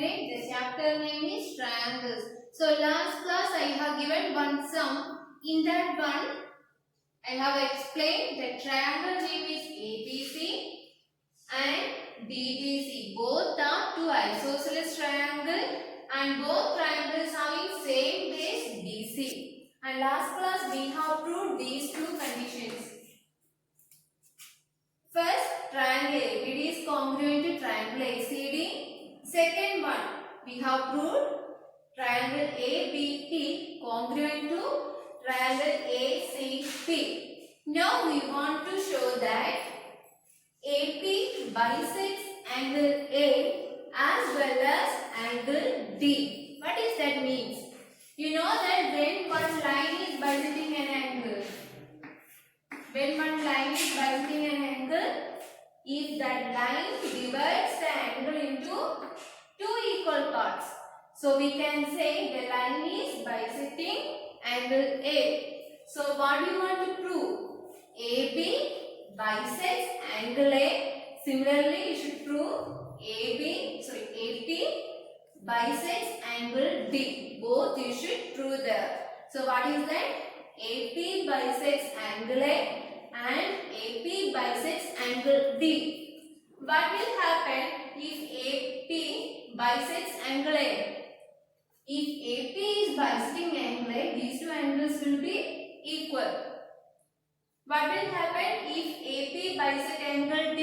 again. The chapter name is triangles. So last class I have given one sum. In that one I have explained the triangle name is ABC and DBC. Both are two isosceles triangle and both triangles having same base BC. And last class we have proved these two conditions. First, triangle ABD is congruent to triangle ACD. Second one, we have proved triangle ABP congruent to triangle ACP. Now we want to show that AP bisects angle A as well as angle D. What does that mean? You know that when one line is bisecting an angle, if that line divides the angle into two equal parts, so we can say the line is bisecting angle A. So what do you want to prove? AB bisects angle A. Similarly, you should prove AP bisects angle D. Both you should prove there. So what is that? AP bisects angle A and AP bisects angle D. What will happen if AP bisects angle A? If AP is bisecting angle A, these two angles will be equal. What will happen if AP bisects angle D?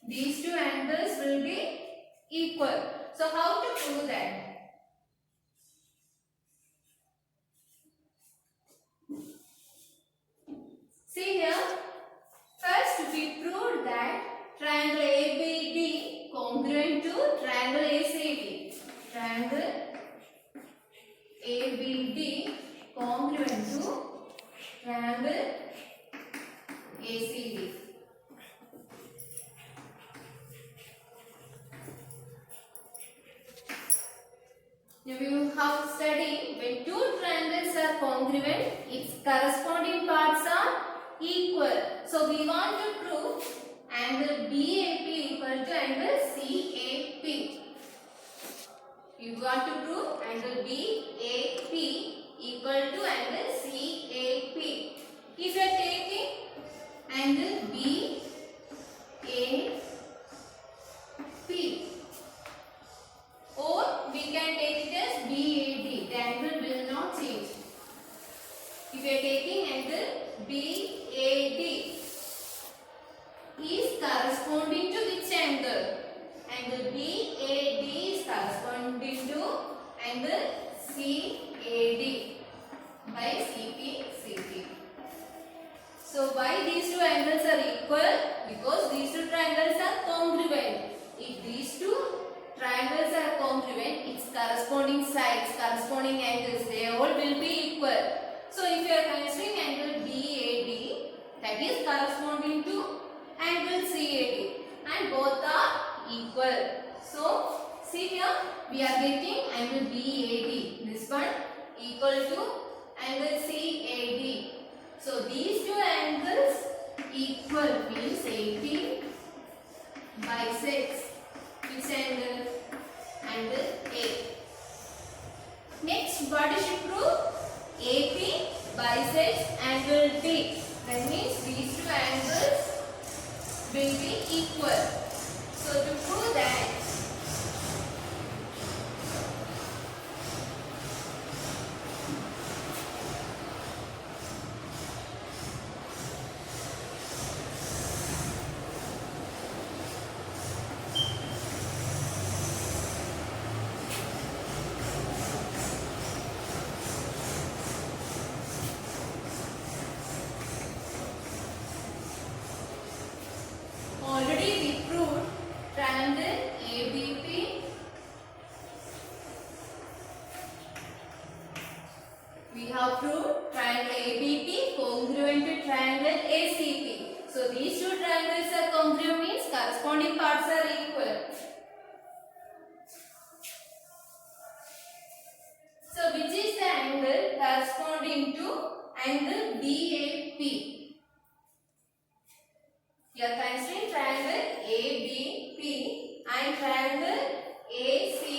These two angles will be equal. So how to prove that? See here, first we proved that triangle ABD congruent to triangle ACD. Triangle ABD congruent to triangle ACD. Now you have studied when two triangles are congruent, its corresponding parts are equal. So we want to prove angle BAP equal to angle CAP. You want to prove angle BAP equal to angle CAP. If you are taking angle BAP, or we can take it as BAD, the angle will not change. If you are taking angle BAD is corresponding to which angle? Angle BAD is corresponding to angle CAD by CP. So why these two angles are equal? Because these two triangles are congruent. If these two triangles are congruent, its corresponding sides, corresponding angles, they all will be equal. So if you are considering angle BAD, that is corresponding to angle CAD and both are equal. So see here, we are getting angle BAD, this one equal to angle CAD. So these two angles equal means AP bisects which angle? Angle A. Next, what you should prove? AP bisects angle D. That means these two angles will be equal. So to prove that, already we proved triangle ABP. We have proved triangle ABP congruent to triangle ACP. So these two triangles are congruent means corresponding parts are equal. So which is the angle corresponding to angle BAP? You are considering triangle ABP and triangle AC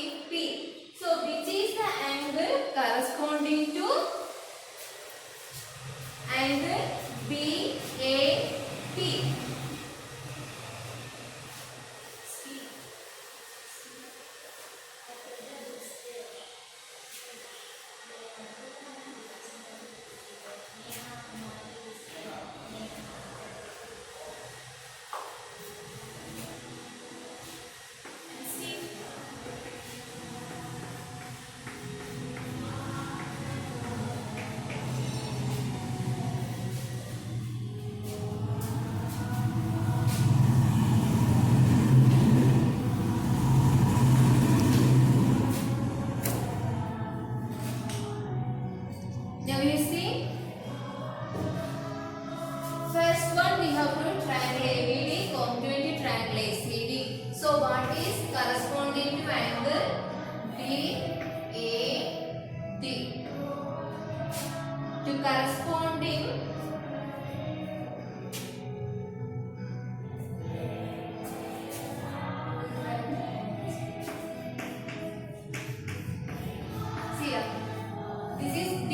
corresponding see here, this is D.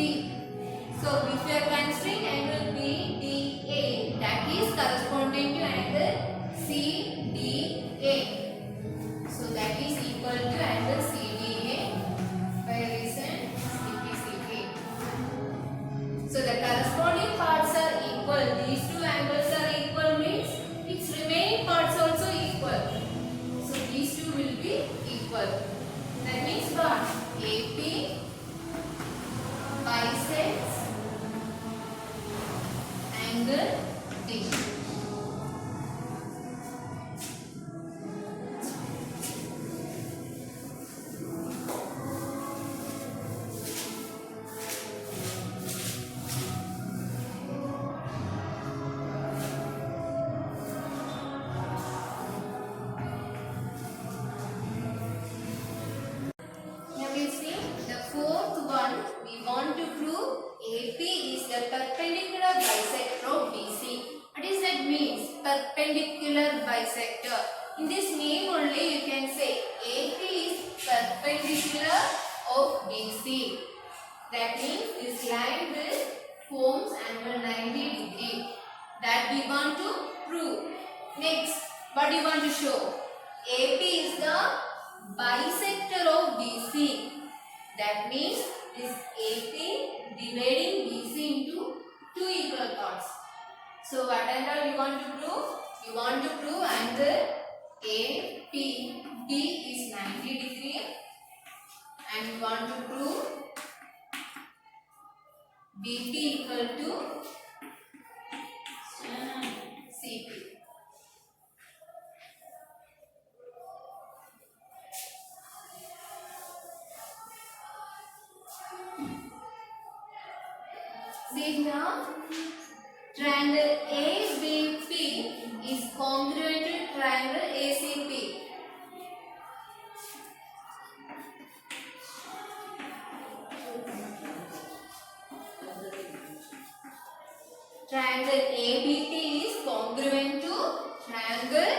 So if you are considering angle BDA, that is corresponding to angle CDA. So that is equal to angle CDA by reason CPCA. So the corresponding parts are equal. These two angles are equal means its remaining parts also equal. So these two will be equal. That means what? AP bisects angle D. Now we see the fourth one. We want to prove AP is the perpendicular bisector of BC. What does that mean? Perpendicular bisector. In this name only you can say AP is perpendicular of BC. That means this line will forms angle 90 degree. That we want to prove. Next, what do you want to show? AP is the bisector of BC. That means this AP dividing BC into two equal parts. So what angle you want to prove? You want to prove angle AP B is 90 degree, and you want to prove BP equal to CP. See here, triangle ABP is congruent to triangle ACP. Triangle ABP is congruent to triangle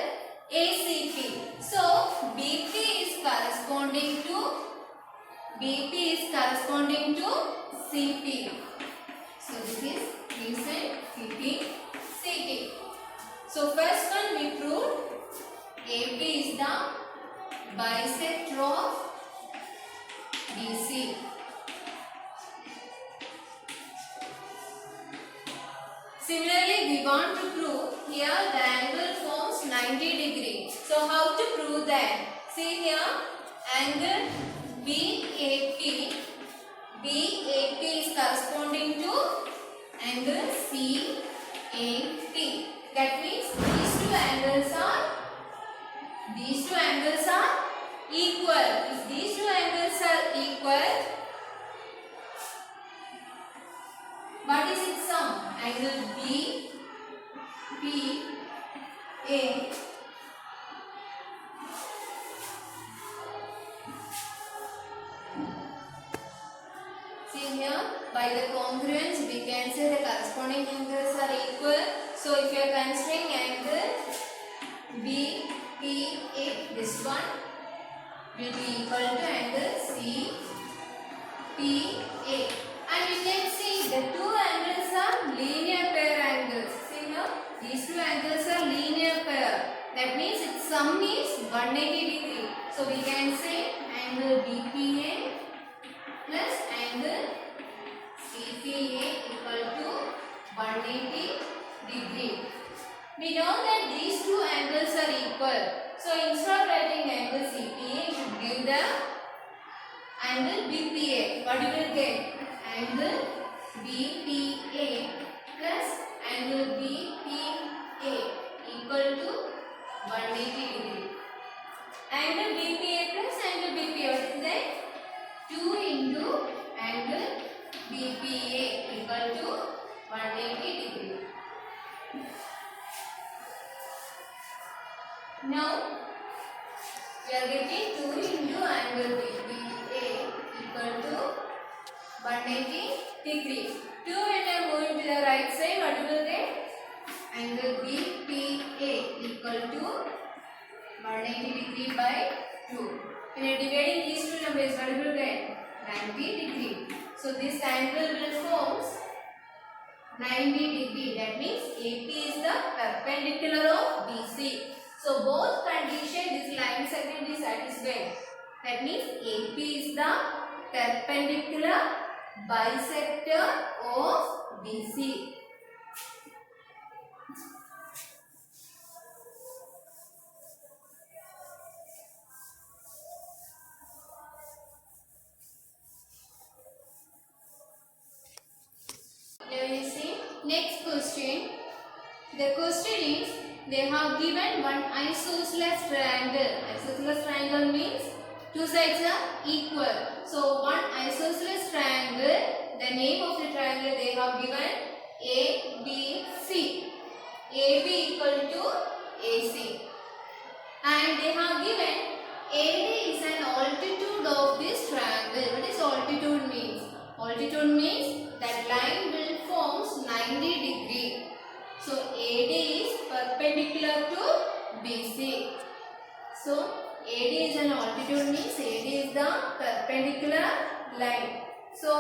ACP. So BP is corresponding to CP. So this is reason CP, CP. So first one we proved AB is the bisector of BC. Similarly, we want to prove here the angle forms 90 degree. So how to prove that? See here, angle BAP is corresponding to angle CAP. That means these two angles are equal. If these two angles are equal, what is its sum? Angle BPA see here, by the congruence we can say the corresponding angles are equal. So if you are considering angle BPA, this one will be equal to angle CPA. And you can see the two angles are linear pair angles. See here, these two angles are linear pair. That means its sum is 180 degree. So we can say angle BPA plus angle CPA equal to 180 degree. We know that these two angles are equal. So instead of writing angle CPA, you should give the angle BPA. What you will get? Angle BPA plus angle BPA equal to 180 degree. Angle BPA plus angle BPA, what is that? 2 into angle BPA equal to 180 degree. Now we are getting 2 into angle BPA equal to 180 degree. 2 into from base, what it will get? 90 degree. So this angle will form 90 degree. That means AP is the perpendicular of BC. So both condition this line segment is satisfied. That means AP is the perpendicular bisector of BC. Now you see next question. The question is they have given one isosceles triangle. Isosceles triangle means two sides are equal. So one isosceles triangle, the name of the triangle they have given ABC. AB equal to AC. And they have given AD is an altitude of this triangle. What is altitude means? Altitude means that line will form 90 degree. So AD is perpendicular to BC. So AD is an altitude means AD is the perpendicular line. So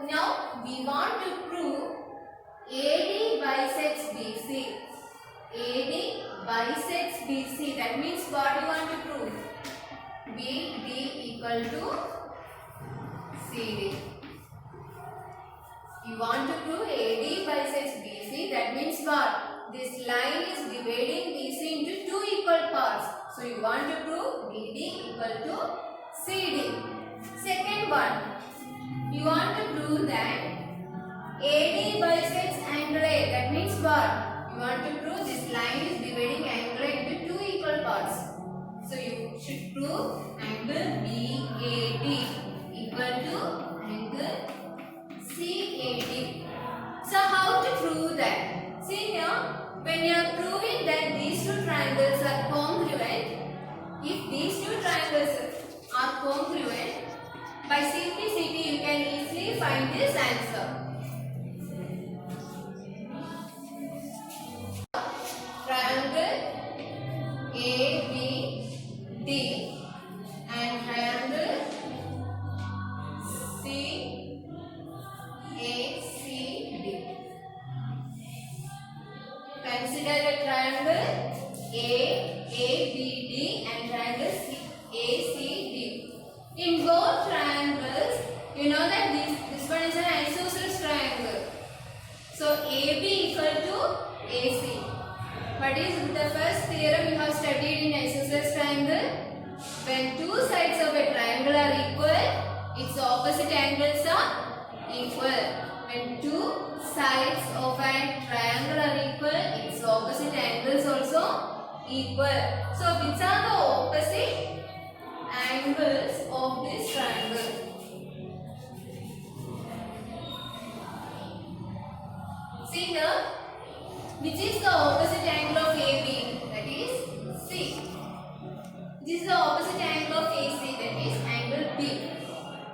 now we want to prove AD bisects BC. AD bisects BC. That means what you want to prove? BD equal to CD. You want to prove AD bisects BC. That means what? This line is dividing BC into two equal parts. So you want to prove BD equal to CD. Second one, you want to prove that AD bisects angle A. That means what? You want to prove this line is dividing angle into two equal parts. So you should prove angle BAD equal to angle CAD. So how to prove that? See here, when you are proving that these two triangles are congruent, if these two triangles are congruent, by simplicity you can easily find this answer. Triangle ABD and triangle CACD. Consider a triangle AABD and triangle ACD. In both triangles, you know that this one is an isosceles triangle. So AB equal to AC. What is the first theorem you have studied in isosceles triangle? When two sides of a triangle are equal, its opposite angles are equal. When two sides of a triangle are equal, its opposite angles also equal. So which are the opposite angles of this triangle? See here, which is the opposite angle of AB? That is C. This is the opposite angle of AC, that is angle B.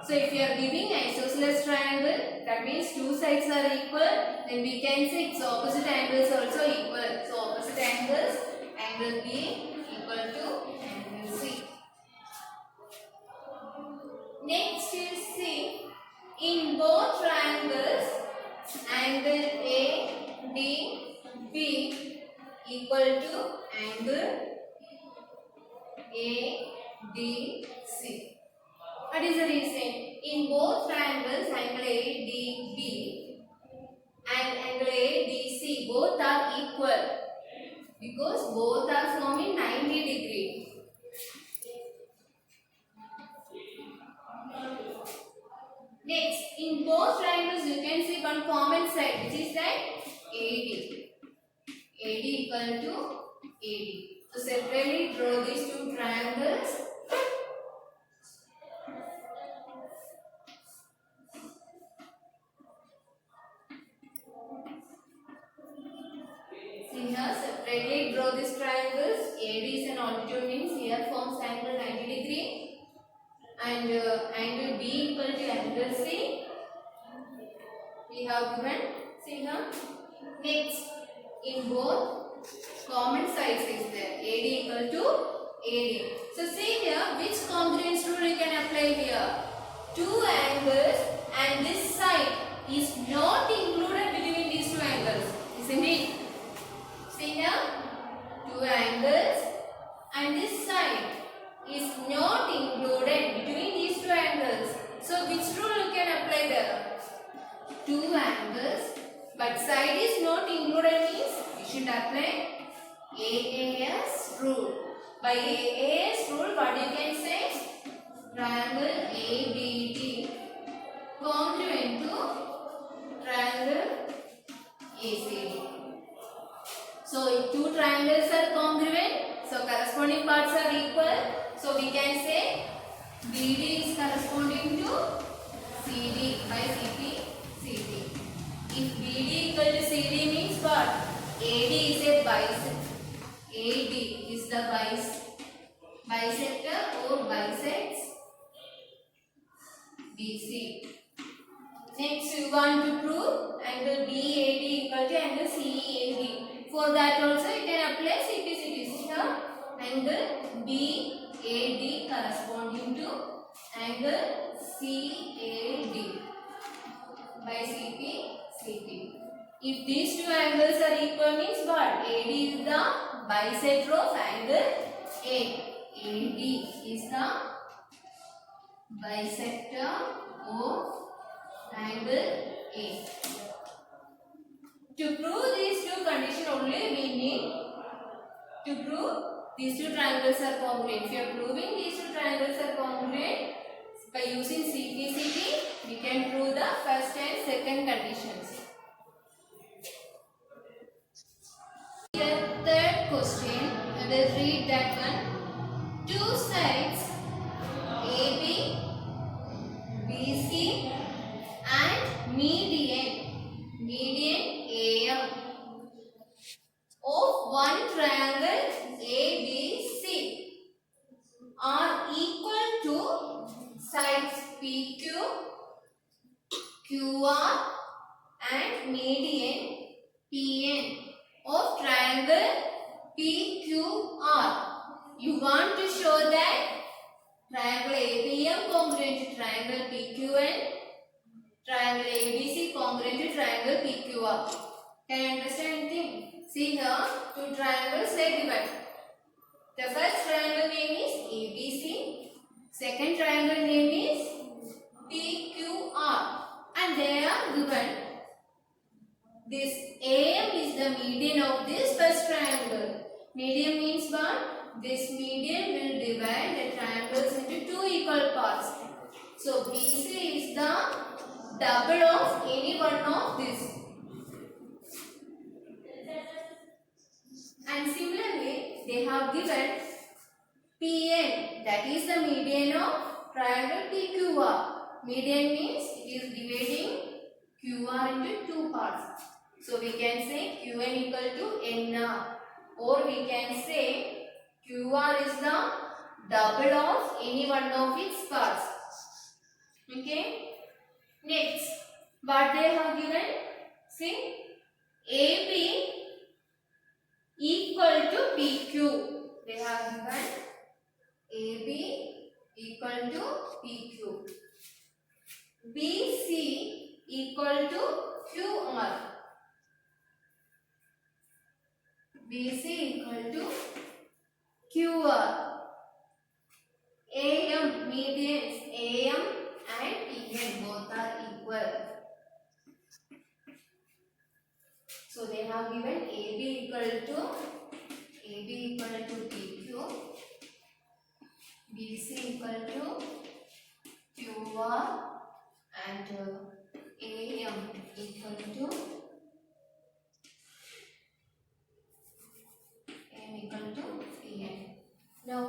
So if you are giving isosceles triangle, that means two sides are equal, then we can say its opposite angles also equal. So opposite angles, angle B equal to angle C. Next you see, in both triangles, angle ADB equal to angle ADC. What is the reason? In both triangles, angle ADB and angle ADC both are equal because both are forming 90 degree. Next, in both triangles you can see one common side, which is that AD. AD equal to AD. So separately draw these two triangles. See here, separately draw these triangles. AD is an altitude means here forms angle 90 degree. And angle B equal to angle C. We have given. See here. Next, in both common sides is there. AD equal to AD. So see here, which congruence rule you can apply here? Two angles and this side is not included between these two angles, isn't it? See here, two angles and this side is not included between these two angles. So which rule you can apply there? Two angles but side is not included means we should apply AAS rule. By AAS rule, what you can say? Triangle ABD congruent to triangle ACD. So if two triangles are congruent, so corresponding parts are equal. So we can say BD is corresponding to CD by CP, CD. If BD equal to CD means what? AD is a bisector. AD is the bisector or bisects BC. Next we want to prove angle BAD equal to angle CEAD. For that also you can apply CPCD. Here angle BAD corresponding to angle CAD by CP. If these two angles are equal means what? AD is the bisector of angle A. AD is the bisector of angle A. To prove these two conditions only we need to prove these two triangles are congruent. If you are proving these two triangles are congruent by using CPCD, we can prove the first and second conditions. The third question, I will read that one. Two sides AB, BC and median AM of one triangle ABC are equal to sides PQ, QR and median PN of triangle PQR. You want to show that triangle ABM congruent to triangle PQN, triangle ABC congruent to triangle PQR. Can you understand anything? See here, two triangles are given. The first triangle name is ABC, second triangle name is PQR, and they are given. This AM is the median of this first triangle. Median means what? This median will divide the triangles into two equal parts. So BC is the double of any one of this. And similarly, they have given PN, that is the median of triangle PQR. Median means it is dividing QR into two parts. So we can say Qn equal to NR, or we can say QR is the double of any one of its parts. Okay. Next, what they have given? See, AB equal to PQ. They have given AB equal to PQ. BC equal to QR. BC equal to QR. AM, medians, AM and PN both are equal. So they have given AB equal to PQ, BC equal to QR and AM equal to PN. Now,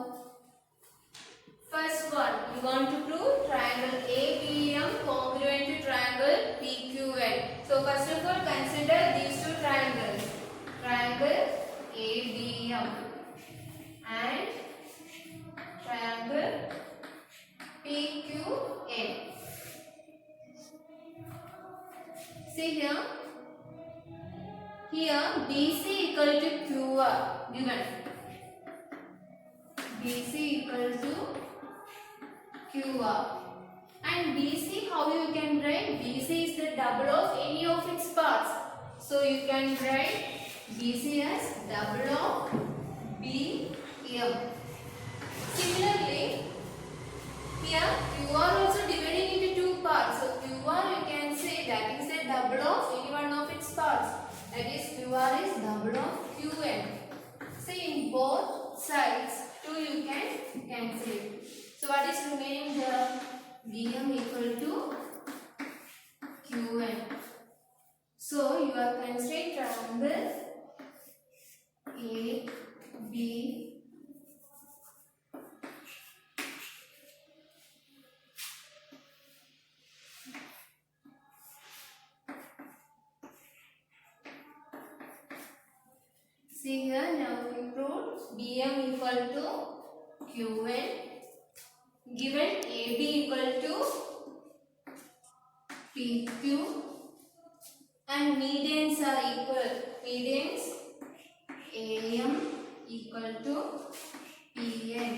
first one, we want to prove triangle ABM congruent to triangle PQN. So first of all, consider these two triangles. Triangle ABM and triangle PQN. See here. Here BC equal to QR given. BC equal to QR. And BC, how you can write? BC is the double of any of its parts. So you can write BC as double of BM. Similarly, here QR also dividing into two parts. So QR you can say that is the double of any one of its parts. That is QR is double of QN. See in both sides 2 you can cancel it. So what is remaining here? BM equal to QN. So your constraint triangle A, B, see here now we proved BM equal to QN, given AB equal to PQ, and medians are equal. Medians AM equal to PN.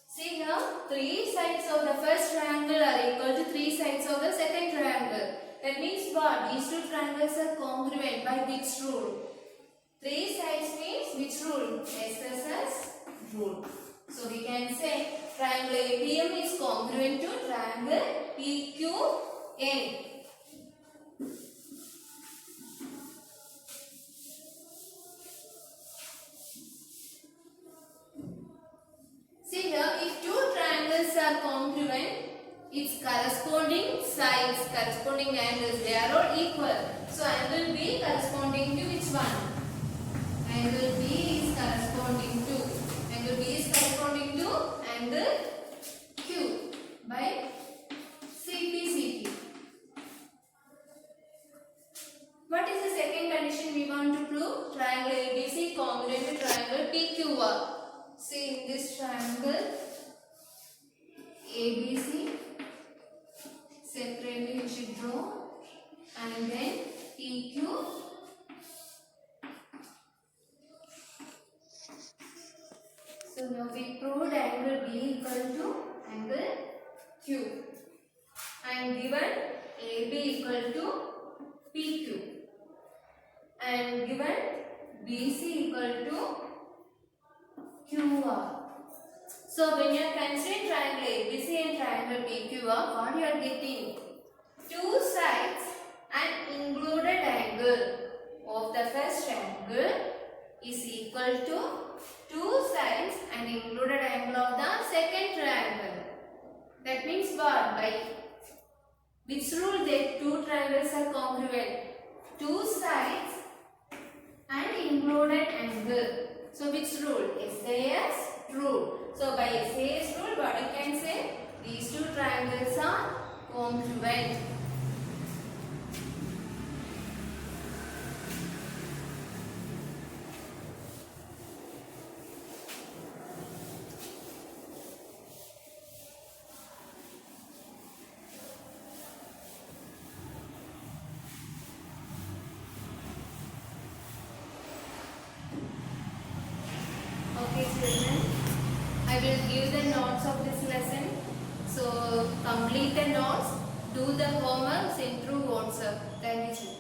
See here, 3 sides of the first triangle are equal to 3 sides of the second triangle. That means what? These two triangles are congruent by which rule? 3 sides means which rule? SSS rule. So we can say triangle ABM is congruent to triangle PQN. See here, if two triangles are congruent, its corresponding sides, corresponding angles, they are all equal. So angle B corresponding to which one? Angle B is corresponding to angle Q by CPCT. What is the second condition we want to prove? Triangle ABC congruent to triangle PQR. See in this triangle ABC, separately we should draw, and then PQ. So now we proved angle B equal to angle Q, and given AB equal to PQ, and given BC equal to QR. So when you are considering triangle ABC and triangle PQR, what you are getting? Two sides and included angle of the first triangle is equal to two sides and included angle of the second triangle. That means what? By which rule the two triangles are congruent? Two sides and included angle. So which rule? SAS rule. So by SAS rule, what you can say? These two triangles are congruent. Okay children, I will give the notes of this lesson. So complete the notes, do the homework, send through WhatsApp. Thank you children.